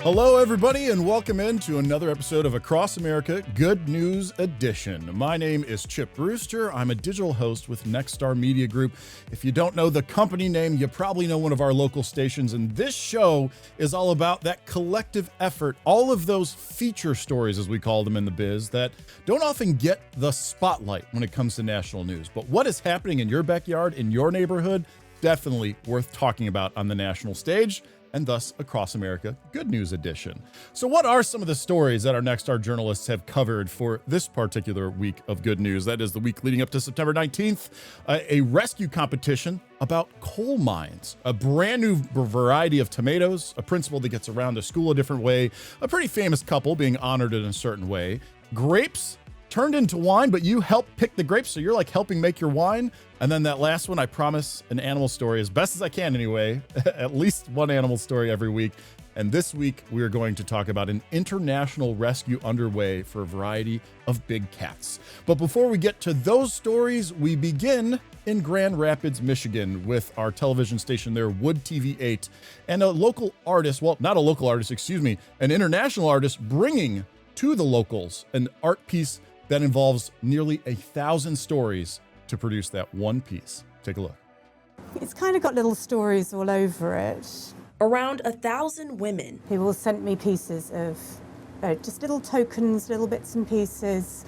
Hello, everybody, and welcome into another episode of Across America Good News Edition. My name is Chip Brewster. I'm a digital host with Nexstar Media Group. If you don't know the company name, you probably know one of our local stations, and this show is all about that collective effort, all of those feature stories, as we call them in the biz, that don't often get the spotlight when it comes to national news. But what is happening in your backyard, in your neighborhood, definitely worth talking about on the national stage, and thus Across America Good News Edition. So what are some of the stories that our Nexstar journalists have covered for this particular week of good news? That is the week leading up to September 19th, a rescue competition about coal mines, a brand new variety of tomatoes, a principal that gets around to school a different way, a pretty famous couple being honored in a certain way, grapes turned into wine, but you help pick the grapes, so you're like helping make your wine. And then that last one, I promise an animal story as best as I can anyway, at least one animal story every week. And this week we are going to talk about an international rescue underway for a variety of big cats. But before we get to those stories, we begin in Grand Rapids, Michigan with our television station there, Wood TV 8, and a local artist, well, not a local artist, excuse me, an international artist bringing to the locals an art piece that involves nearly 1,000 stories to produce that one piece. Take a look. It's kind of got little stories all over it. Around 1,000 women. People sent me pieces of just little tokens, little bits and pieces,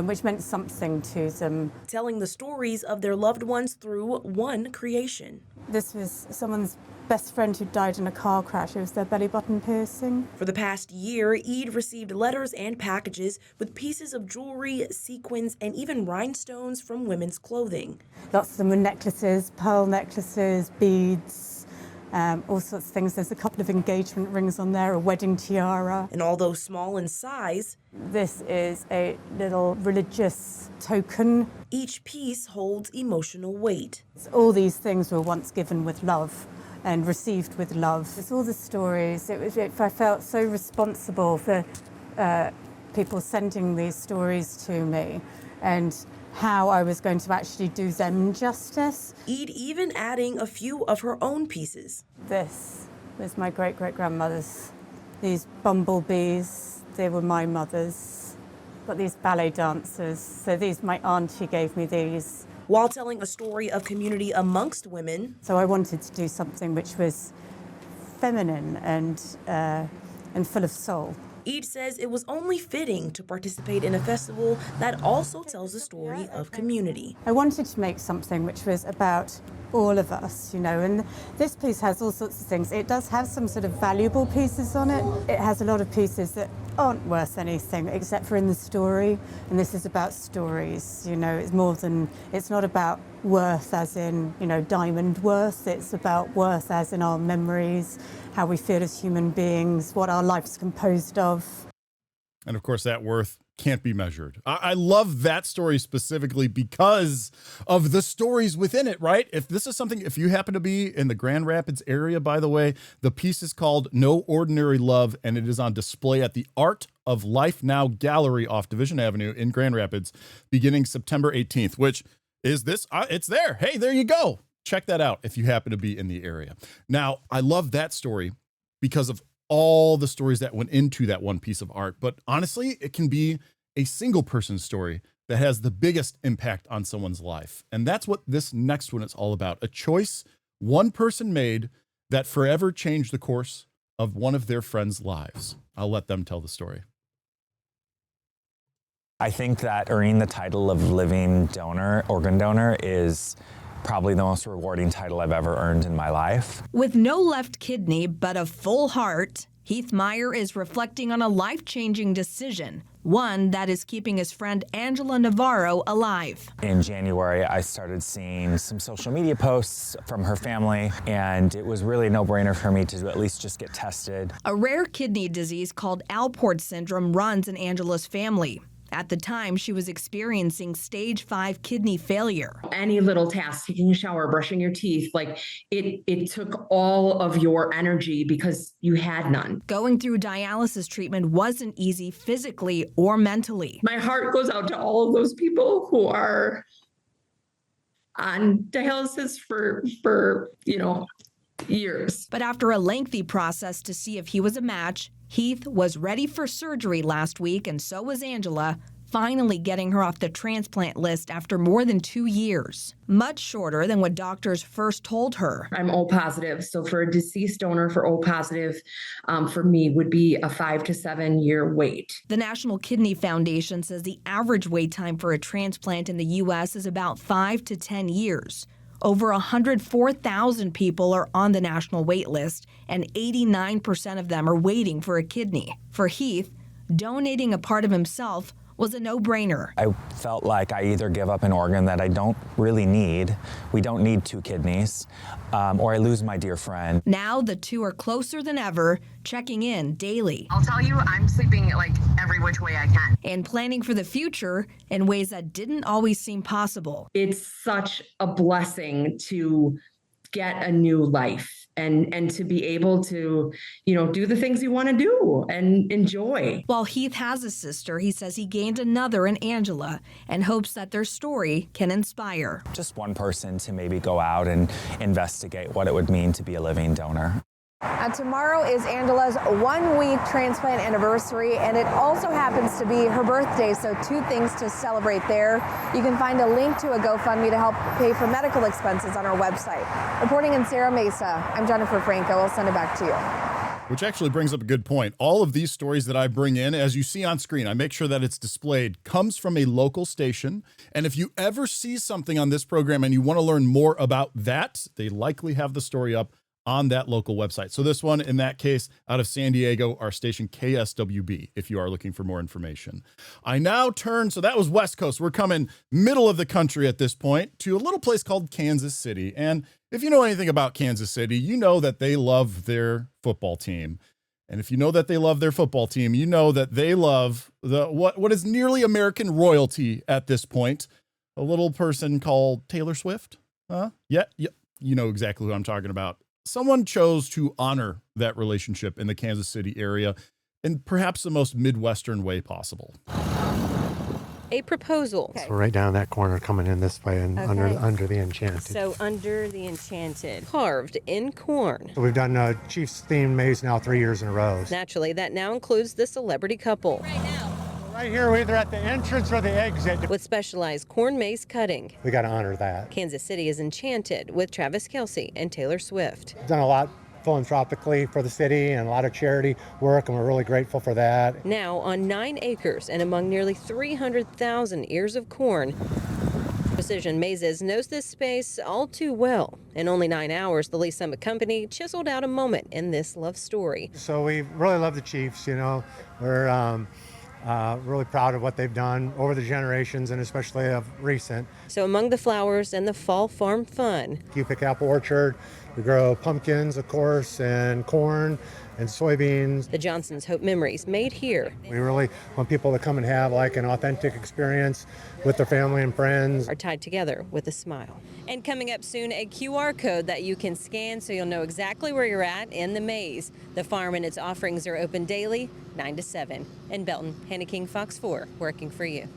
which meant something to them. Telling the stories of their loved ones through one creation. This was someone's best friend who died in a car crash. It was their belly button piercing. For the past year, Eid received letters and packages with pieces of jewelry, sequins, and even rhinestones from women's clothing. Lots of them were necklaces, pearl necklaces, beads, all sorts of things. There's a couple of engagement rings on there, a wedding tiara. And although small in size, this is a little religious token. Each piece holds emotional weight. All these things were once given with love and received with love. It's all the stories. I felt so responsible for people sending these stories to me and how I was going to actually do them justice. Eid even adding a few of her own pieces. This was my great-great-grandmother's. These bumblebees, they were my mother's. Got these ballet dancers. So my auntie gave me these. While telling a story of community amongst women. So I wanted to do something which was feminine and full of soul. Eid says it was only fitting to participate in a festival that also tells the story of community. I wanted to make something which was about all of us, you know, and this piece has all sorts of things. It does have some sort of valuable pieces on it. It has a lot of pieces that aren't worth anything except for in the story, and this is about stories, you know. It's not about worth as in, you know, diamond worth. It's about worth as in our memories, how we feel as human beings, what our life's composed of. And of course, that worth can't be measured. I love that story specifically because of the stories within it, right? If you happen to be in the Grand Rapids area, by the way, the piece is called No Ordinary Love, and it is on display at the Art of Life Now Gallery off Division Avenue in Grand Rapids, beginning September 18th, which is it's there. Hey, there you go. Check that out if you happen to be in the area. Now, I love that story because of all the stories that went into that one piece of art. But honestly, it can be a single person story that has the biggest impact on someone's life. And that's what this next one is all about. A choice one person made that forever changed the course of one of their friends' lives. I'll let them tell the story. I think that earning the title of living donor, organ donor, is probably the most rewarding title I've ever earned in my life. With no left kidney but a full heart, Heath Meyer is reflecting on a life-changing decision, one that is keeping his friend Angela Navarro alive. In January, I started seeing some social media posts from her family, and it was really a no-brainer for me to at least just get tested. A rare kidney disease called Alport syndrome runs in Angela's family. At the time, she was experiencing stage 5 kidney failure. Any little task, taking a shower, brushing your teeth, like it took all of your energy because you had none. Going through dialysis treatment wasn't easy physically or mentally. My heart goes out to all of those people who are on dialysis for years. But after a lengthy process to see if he was a match, Heath was ready for surgery last week, and so was Angela, finally getting her off the transplant list after more than 2 years. Much shorter than what doctors first told her. I'm O positive. So for a deceased donor for O positive, for me would be a 5 to 7 year wait. The National Kidney Foundation says the average wait time for a transplant in the U.S. is about 5 to 10 years. Over 104,000 people are on the national wait list, and 89% of them are waiting for a kidney. For Heath, donating a part of himself was a no-brainer. I felt like I either give up an organ that I don't really need, we don't need 2 kidneys, or I lose my dear friend. Now the two are closer than ever, checking in daily. I'll tell you, I'm sleeping like every which way I can. And planning for the future in ways that didn't always seem possible. It's such a blessing to get a new life and to be able to, do the things you want to do and enjoy. While Heath has a sister, he says he gained another in Angela and hopes that their story can inspire. Just one person to maybe go out and investigate what it would mean to be a living donor. Tomorrow is Angela's 1-week transplant anniversary, and it also happens to be her birthday, so 2 things to celebrate there. You can find a link to a GoFundMe to help pay for medical expenses on our website. Reporting in Sierra Mesa, I'm Jennifer Franco. I'll send it back to you. Which actually brings up a good point. All of these stories that I bring in, as you see on screen, I make sure that it's displayed, comes from a local station. And if you ever see something on this program and you want to learn more about that, they likely have the story up on that local website. So this one, in that case, out of San Diego, our station KSWB, if you are looking for more information. I now turn, so that was West Coast. We're coming middle of the country at this point to a little place called Kansas City. And if you know anything about Kansas City, you know that they love their football team. And if you know that they love their football team, you know that they love what is nearly American royalty at this point. A little person called Taylor Swift. Yeah, you know exactly who I'm talking about. Someone chose to honor that relationship in the Kansas City area in perhaps the most Midwestern way possible. A proposal. So right down that corner coming in this way and under the Enchanted. So under the Enchanted. Carved in corn. So we've done Chiefs themed maze now 3 years in a row. Naturally, that now includes the celebrity couple. Right here, we're either at the entrance or the exit. With specialized corn maze cutting. We got to honor that. Kansas City is enchanted with Travis Kelce and Taylor Swift. Done a lot philanthropically for the city and a lot of charity work, and we're really grateful for that. Now on 9 acres and among nearly 300,000 ears of corn, Precision Mazes knows this space all too well. In only 9 hours, the Lee Summit Company chiseled out a moment in this love story. So we really love the Chiefs, We're really proud of what they've done over the generations and especially of recent. So among the flowers and the fall farm fun. WPIX apple orchard, we grow pumpkins, of course, and corn and soybeans. The Johnsons' hope memories made here. We really want people to come and have like an authentic experience with their family and friends. Are tied together with a smile. And coming up soon, a QR code that you can scan so you'll know exactly where you're at in the maze. The farm and its offerings are open daily, 9 to 7. In Belton, Hannah King, Fox 4, working for you.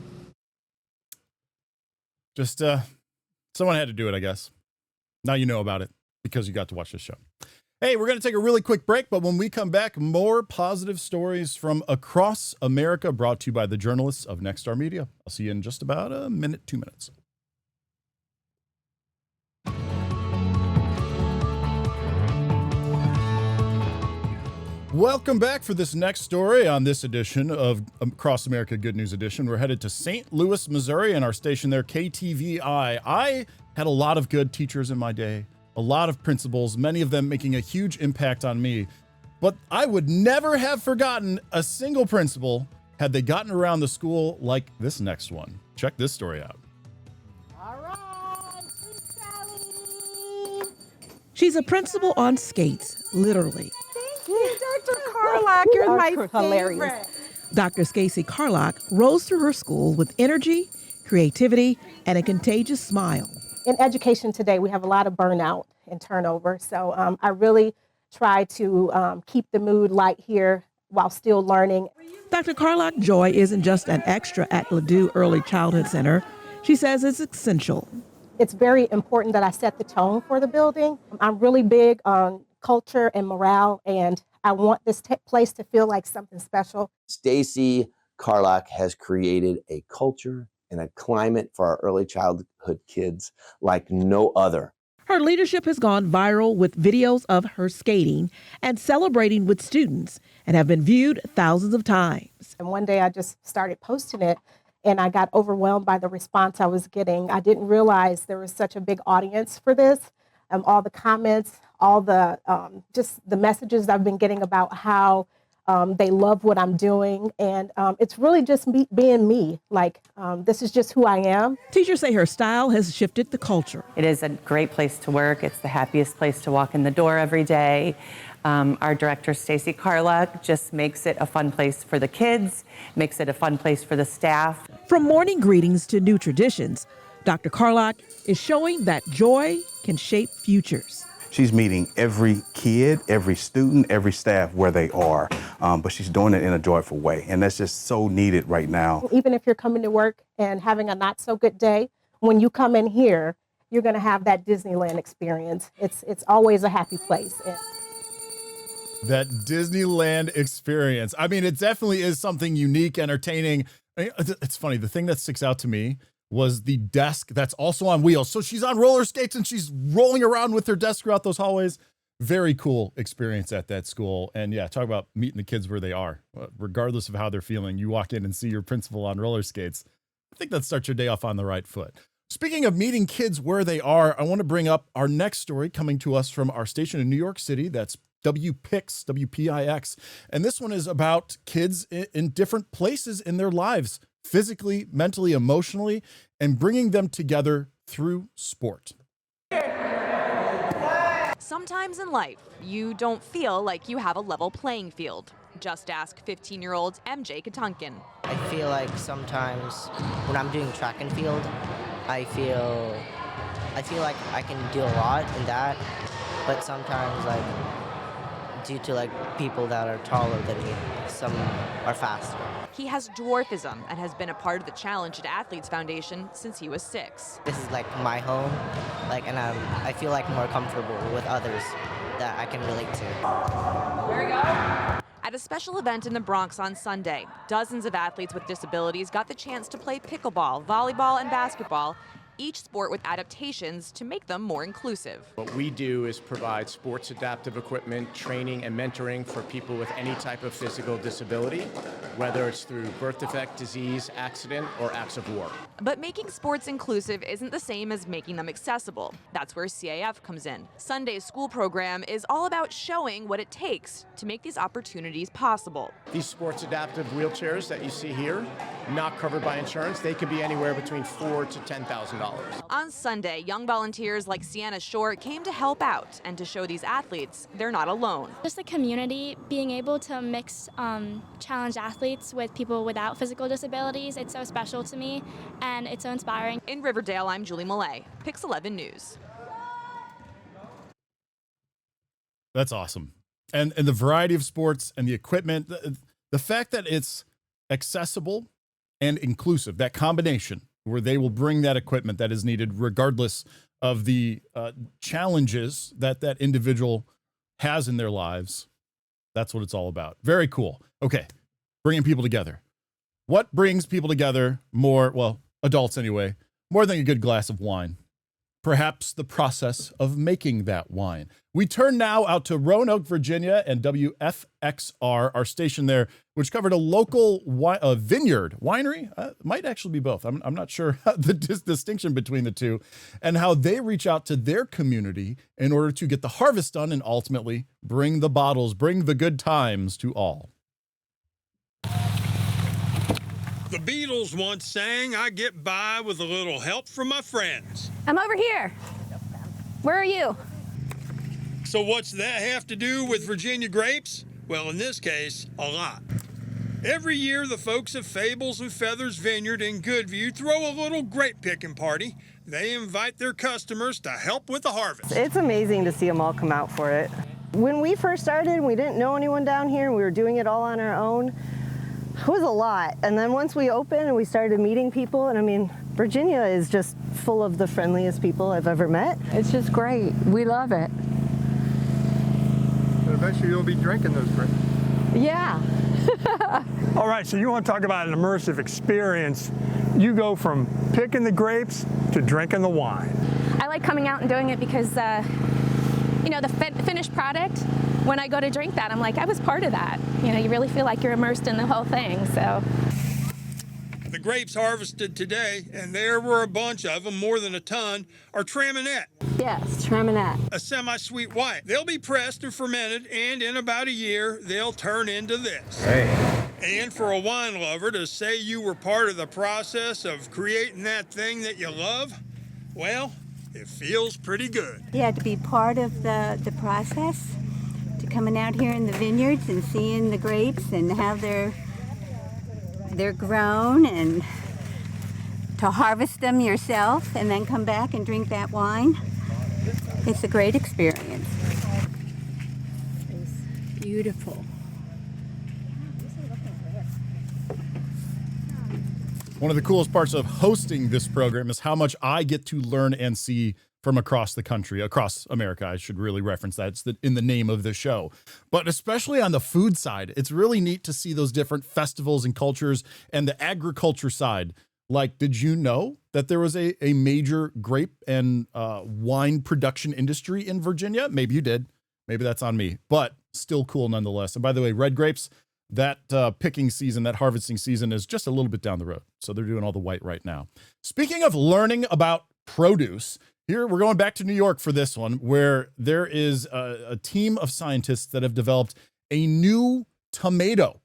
Just someone had to do it, I guess. Now you know about it because you got to watch this show. Hey, we're going to take a really quick break, but when we come back, more positive stories from across America brought to you by the journalists of Nexstar Media. I'll see you in just about a minute, 2 minutes. Welcome back for this next story on this edition of Across America Good News Edition. We're headed to St. Louis, Missouri, and our station there, KTVI. I had a lot of good teachers in my day, a lot of principals, many of them making a huge impact on me. But I would never have forgotten a single principal had they gotten around the school like this next one. Check this story out. All right, Sally. She's a principal on skates, literally. Dr. Carlock, you're my favorite. Dr. Stacey Carlock rose through her school with energy, creativity, and a contagious smile. In education today, we have a lot of burnout and turnover. So I really try to keep the mood light here while still learning. Dr. Carlock Joy isn't just an extra at Ladue Early Childhood Center. She says it's essential. It's very important that I set the tone for the building. I'm really big on culture and morale, and I want this place to feel like something special. Stacy Carlock has created a culture and a climate for our early childhood kids like no other. Her leadership has gone viral with videos of her skating and celebrating with students and have been viewed thousands of times. And one day I just started posting it and I got overwhelmed by the response I was getting. I didn't realize there was such a big audience for this. All the comments, all the just the messages I've been getting about how they love what I'm doing. And it's really just me being me. Like, this is just who I am. Teachers say her style has shifted the culture. It is a great place to work. It's the happiest place to walk in the door every day. Our director, Stacy Carlock, just makes it a fun place for the kids, makes it a fun place for the staff. From morning greetings to new traditions, Dr. Carlock is showing that joy can shape futures. She's meeting every kid, every student, every staff where they are, but she's doing it in a joyful way, and that's just so needed right now. Even if you're coming to work and having a not so good day, when you come in here, you're going to have that Disneyland experience. It's always a happy place. That Disneyland experience. I mean, it definitely is something unique, entertaining. It's funny. The thing that sticks out to me was the desk that's also on wheels. So she's on roller skates and she's rolling around with her desk throughout those hallways. Very cool experience at that school. And yeah, talk about meeting the kids where they are, regardless of how they're feeling. You walk in and see your principal on roller skates. I think that starts your day off on the right foot. Speaking of meeting kids where they are, I want to bring up our next story coming to us from our station in New York City. That's WPIX, WPIX. And this one is about kids in different places in their lives, physically, mentally, emotionally, and bringing them together through sport. Sometimes in life, you don't feel like you have a level playing field. Just ask 15-year-old MJ Katunkin. I feel like sometimes when I'm doing track and field, I feel like I can do a lot in that, but sometimes due to people that are taller than me, some are faster. He has dwarfism and has been a part of the Challenged Athletes Foundation since he was 6. This is my home, and I feel more comfortable with others that I can relate to. There we go. At a special event in the Bronx on Sunday, dozens of athletes with disabilities got the chance to play pickleball, volleyball, and basketball, each sport with adaptations to make them more inclusive. What we do is provide sports adaptive equipment, training, and mentoring for people with any type of physical disability, whether it's through birth defect, disease, accident, or acts of war. But making sports inclusive isn't the same as making them accessible. That's where CAF comes in. Sunday's school program is all about showing what it takes to make these opportunities possible. These sports adaptive wheelchairs that you see here, not covered by insurance, they could be anywhere between $4,000 to $10,000. On Sunday, young volunteers like Sienna Shore came to help out and to show these athletes they're not alone. Just the community, being able to mix challenged athletes with people without physical disabilities, it's so special to me and it's so inspiring. In Riverdale, I'm Julie Millay, Pix 11 News. That's awesome. And the variety of sports and the equipment, the fact that it's accessible and inclusive, that combination where they will bring that equipment that is needed regardless of the challenges that that individual has in their lives. That's what it's all about. Very cool. Okay, bringing people together. What brings people together more, well, adults anyway, more than a good glass of wine? Perhaps the process of making that wine. We turn now out to Roanoke, Virginia, and WFXR, our station there, which covered a local vineyard winery. Might actually be both. I'm not sure the distinction between the two, and how they reach out to their community in order to get the harvest done and ultimately bring the bottles, bring the good times to all. The Beatles once sang, "I get by with a little help from my friends." I'm over here. Where are you? So what's that have to do with Virginia grapes? Well, in this case, a lot. Every year, the folks at Fables and Feathers Vineyard in Goodview throw a little grape picking party. They invite their customers to help with the harvest. It's amazing to see them all come out for it. When we first started, we didn't know anyone down here, and we were doing it all on our own. It was a lot. And then once we opened and we started meeting people, and I mean, Virginia is just full of the friendliest people I've ever met. It's just great. We love it. eventually you'll be drinking those grapes. Yeah. All right, so you want to talk about an immersive experience. You go from picking the grapes to drinking the wine. I like coming out and doing it because, you know, the finished product, when I go to drink that, I'm like, I was part of that. You know, you really feel like you're immersed in the whole thing, so. The grapes harvested today, and there were a bunch of them, more than a ton, are Traminette. Yes, Traminette. A semi-sweet white. They'll be pressed and fermented, and in about a year, they'll turn into this. Hey. And for a wine lover to say you were part of the process of creating that thing that you love, well, it feels pretty good. Yeah, to be part of the process, to coming out here in the vineyards and seeing the grapes and how they're grown, and to harvest them yourself and then come back and drink that wine. It's a great experience. It's beautiful. One of the coolest parts of hosting this program is how much I get to learn and see from across the country, across America. I should really reference that. It's in the name of the show. But especially on the food side, it's really neat to see those different festivals and cultures and the agriculture side. Like, did you know that there was a major grape and wine production industry in Virginia? Maybe you did. Maybe that's on me, but still cool nonetheless. And by the way, red grapes, that picking season, that harvesting season is just a little bit down the road. So they're doing all the white right now. Speaking of learning about produce, here, we're going back to New York for this one, where there is a team of scientists that have developed a new tomato.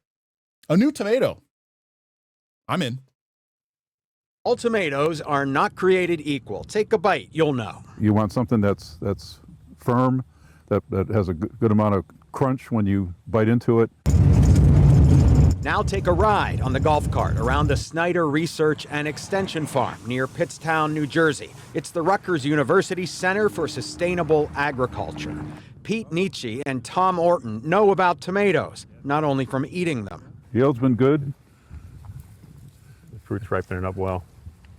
A new tomato. I'm in. All tomatoes are not created equal. Take a bite, you'll know. You want something that's firm, that has a good amount of crunch when you bite into it. Now take a ride on the golf cart around the Snyder Research and Extension Farm near Pittstown, New Jersey. It's the Rutgers University Center for Sustainable Agriculture. Pete Nietzsche and Tom Orton know about tomatoes, not only from eating them. Yield's been good. The fruit's ripening up well.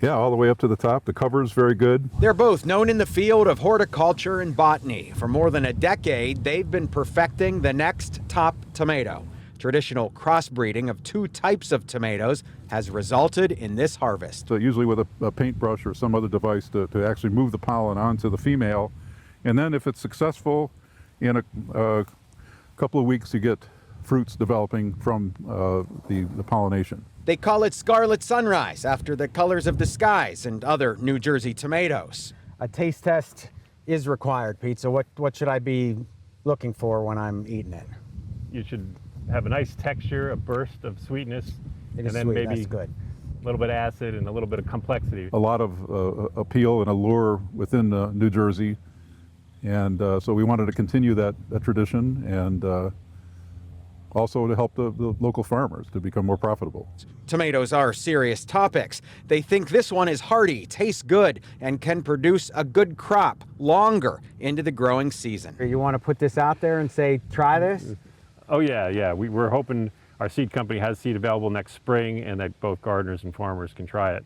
Yeah, all the way up to the top. The cover's very good. They're both known in the field of horticulture and botany. For more than a decade, they've been perfecting the next top tomato. Traditional crossbreeding of two types of tomatoes has resulted in this harvest. So usually with a paintbrush or some other device to actually move the pollen onto the female. And then if it's successful, in a couple of weeks you get fruits developing from the pollination. They call it Scarlet Sunrise after the colors of the skies and other New Jersey tomatoes. A taste test is required, Pete, so what should I be looking for when I'm eating it? You should have a nice texture, a burst of sweetness, and then sweet, maybe that's good. A little bit of acid and a little bit of complexity. A lot of appeal and allure within New Jersey, and so we wanted to continue that tradition and also to help the local farmers to become more profitable. Tomatoes are serious topics. They think this one is hardy, tastes good, and can produce a good crop longer into the growing season. You want to put this out there and say, try this? Oh yeah. We're hoping our seed company has seed available next spring and that both gardeners and farmers can try it.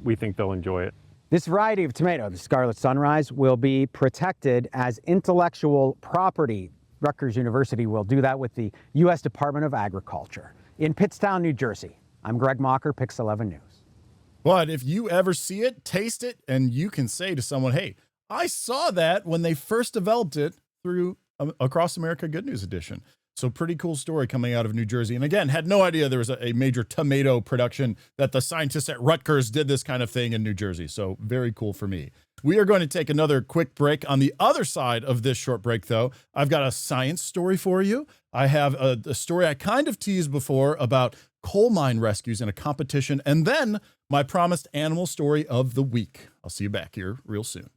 We think they'll enjoy it. This variety of tomato, the Scarlet Sunrise, will be protected as intellectual property. Rutgers University will do that with the U.S. Department of Agriculture. In Pittstown, New Jersey, I'm Greg Mocker, PIX 11 News. But if you ever see it, taste it, and you can say to someone, hey, I saw that when they first developed it through Across America Good News Edition. So pretty cool story coming out of New Jersey. And again, had no idea there was a major tomato production, that the scientists at Rutgers did this kind of thing in New Jersey. So very cool for me. We are going to take another quick break. On the other side of this short break, though, I've got a science story for you. I have a story I kind of teased before about coal mine rescues in a competition, and then my promised animal story of the week. I'll see you back here real soon.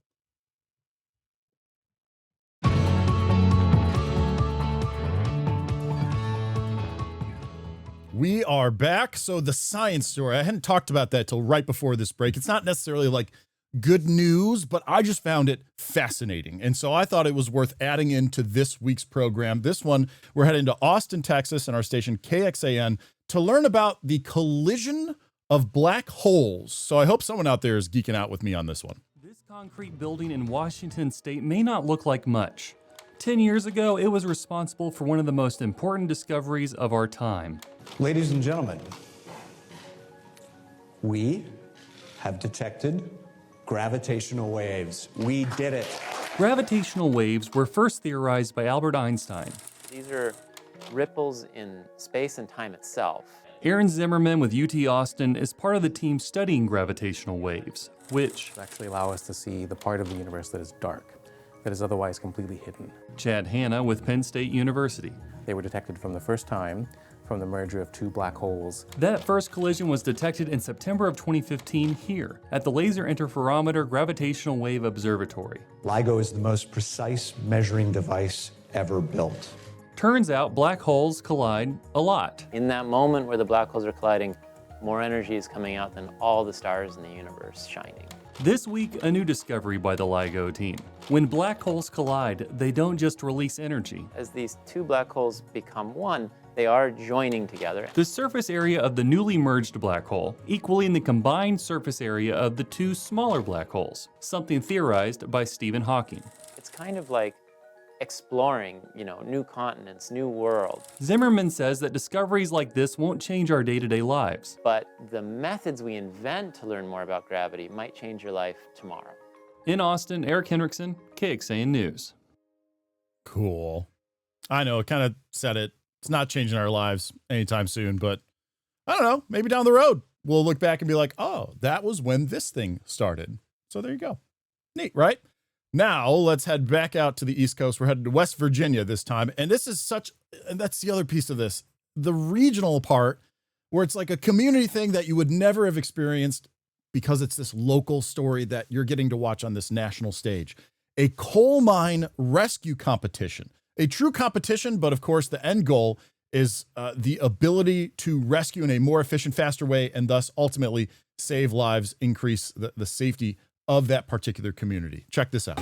We are back. So the science story, I hadn't talked about that till right before this break. It's not necessarily like good news, but I just found it fascinating. And so I thought it was worth adding into this week's program. This one, we're heading to Austin, Texas, and our station KXAN to learn about the collision of black holes. So I hope someone out there is geeking out with me on this one. This concrete building in Washington State may not look like much, 10 years ago, it was responsible for one of the most important discoveries of our time. Ladies and gentlemen, we have detected gravitational waves. We did it. Gravitational waves were first theorized by Albert Einstein. These are ripples in space and time itself. Aaron Zimmerman with UT Austin is part of the team studying gravitational waves, which actually allow us to see the part of the universe that is dark, that is otherwise completely hidden. Chad Hanna with Penn State University. They were detected from the first time from the merger of two black holes. That first collision was detected in September of 2015 here at the Laser Interferometer Gravitational Wave Observatory. LIGO is the most precise measuring device ever built. Turns out black holes collide a lot. In that moment where the black holes are colliding, more energy is coming out than all the stars in the universe shining. This week, a new discovery by the LIGO team. When black holes collide, they don't just release energy. As these two black holes become one, they are joining together. The surface area of the newly merged black hole equaling the combined surface area of the two smaller black holes, something theorized by Stephen Hawking. It's kind of like exploring, new continents, new world. Zimmerman says that discoveries like this won't change our day-to-day lives. But the methods we invent to learn more about gravity might change your life tomorrow. In Austin, Eric Henrikson, KXAN News. Cool. I know, it kind of said it. It's not changing our lives anytime soon, but I don't know, maybe down the road, we'll look back and be like, oh, that was when this thing started. So there you go. Neat, right? Now let's head back out to the East Coast. We're headed to West Virginia this time. And this is and that's the other piece of this, the regional part where it's like a community thing that you would never have experienced because it's this local story that you're getting to watch on this national stage. A coal mine rescue competition. A true competition, but of course the end goal is the ability to rescue in a more efficient, faster way, and thus ultimately save lives, increase the safety of that particular community. Check this out.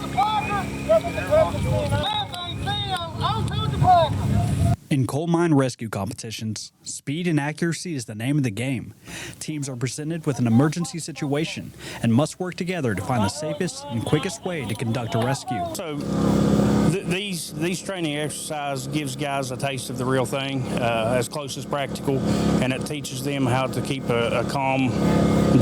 In coal mine rescue competitions, speed and accuracy is the name of the game. Teams are presented with an emergency situation and must work together to find the safest and quickest way to conduct a rescue. So these training exercises gives guys a taste of the real thing, as close as practical, and it teaches them how to keep a calm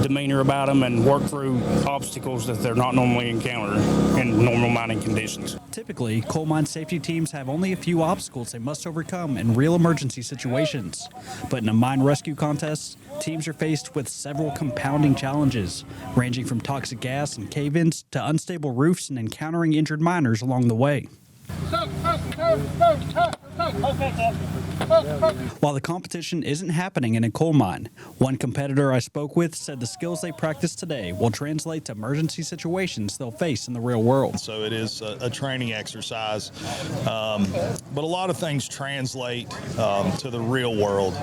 demeanor about them and work through obstacles that they're not normally encountered in normal mining conditions. Typically, coal mine safety teams have only a few obstacles they must overcome in real emergency situations. But in a mine rescue contest, teams are faced with several compounding challenges, ranging from toxic gas and cave-ins to unstable roofs and encountering injured miners along the way. While the competition isn't happening in a coal mine, one competitor I spoke with said the skills they practice today will translate to emergency situations they'll face in the real world. So it is a training exercise, but a lot of things translate to the real world.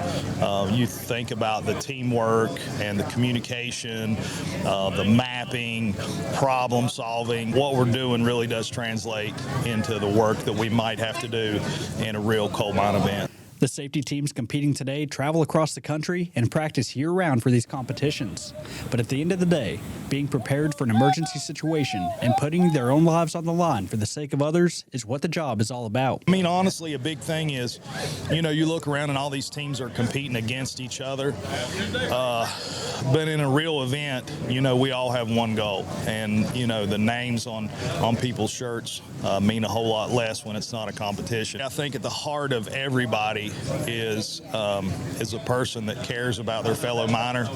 You think about the teamwork and the communication, the mapping, problem solving. What we're doing really does translate into the work that we might have to do in a real coal mine event. The safety teams competing today travel across the country and practice year-round for these competitions. But at the end of the day, being prepared for an emergency situation and putting their own lives on the line for the sake of others is what the job is all about. I mean, honestly, a big thing is, you look around and all these teams are competing against each other. But in a real event, we all have one goal. And, the names on people's shirts mean a whole lot less when it's not a competition. I think at the heart of everybody is a person that cares about their fellow miner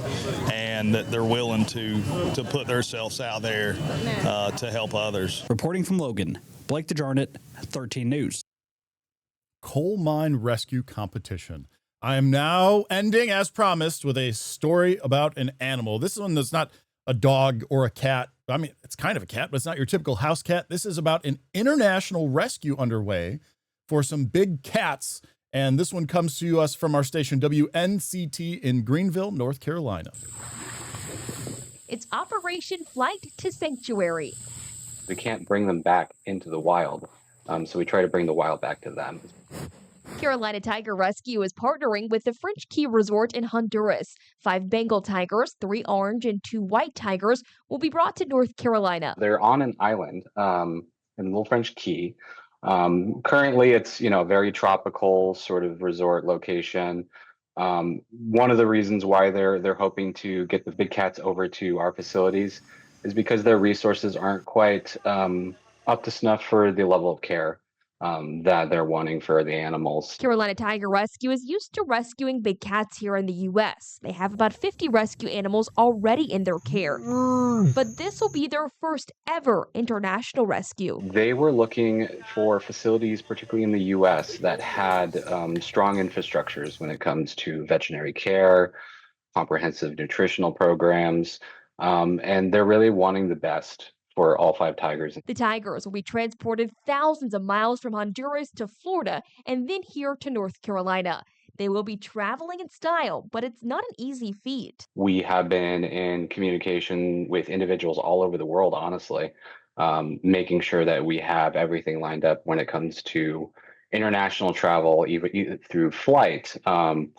and that they're willing to put themselves out there to help others. Reporting from Logan, Blake DeJarnatt, 13 News. Coal mine rescue competition. I am now ending, as promised, with a story about an animal. This one is not a dog or a cat. I mean, it's kind of a cat, but it's not your typical house cat. This is about an international rescue underway for some big cats. And this one comes to us from our station, WNCT in Greenville, North Carolina. It's Operation Flight to Sanctuary. We can't bring them back into the wild, so we try to bring the wild back to them. Carolina Tiger Rescue is partnering with the French Key Resort in Honduras. 5 Bengal tigers, 3 orange and 2 white tigers will be brought to North Carolina. They're on an island in Little French Key. Currently, it's a very tropical sort of resort location. One of the reasons why they're hoping to get the big cats over to our facilities is because their resources aren't quite up to snuff for the level of care that they're wanting for the animals. Carolina Tiger Rescue is used to rescuing big cats here in the U.S. They have about 50 rescue animals already in their care. But this will be their first ever international rescue. They were looking for facilities, particularly in the U.S., that had strong infrastructures when it comes to veterinary care, comprehensive nutritional programs, and they're really wanting the best for all 5 tigers. The tigers will be transported thousands of miles from Honduras to Florida and then here to North Carolina. They will be traveling in style, but it's not an easy feat. We have been in communication with individuals all over the world, honestly, making sure that we have everything lined up when it comes to international travel, even through flight,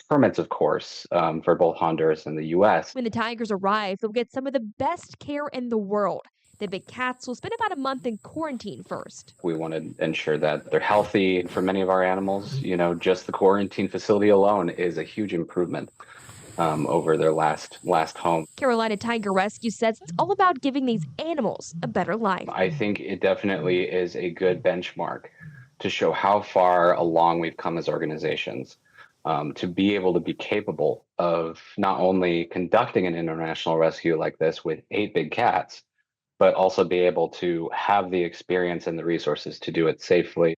permits, of course, for both Honduras and the U.S. When the tigers arrive, they'll get some of the best care in the world. The big cats will spend about a month in quarantine first. We want to ensure that they're healthy. For many of our animals, just the quarantine facility alone is a huge improvement over their last home. Carolina Tiger Rescue says it's all about giving these animals a better life. I think it definitely is a good benchmark to show how far along we've come as organizations, to be able to be capable of not only conducting an international rescue like this with 8 big cats, but also be able to have the experience and the resources to do it safely.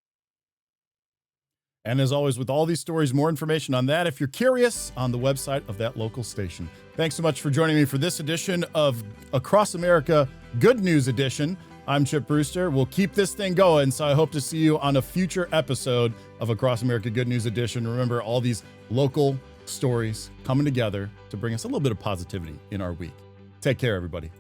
And as always, with all these stories, more information on that, if you're curious, on the website of that local station. Thanks so much for joining me for this edition of Across America Good News Edition. I'm Chip Brewster. We'll keep this thing going, so I hope to see you on a future episode of Across America Good News Edition. Remember, all these local stories coming together to bring us a little bit of positivity in our week. Take care, everybody.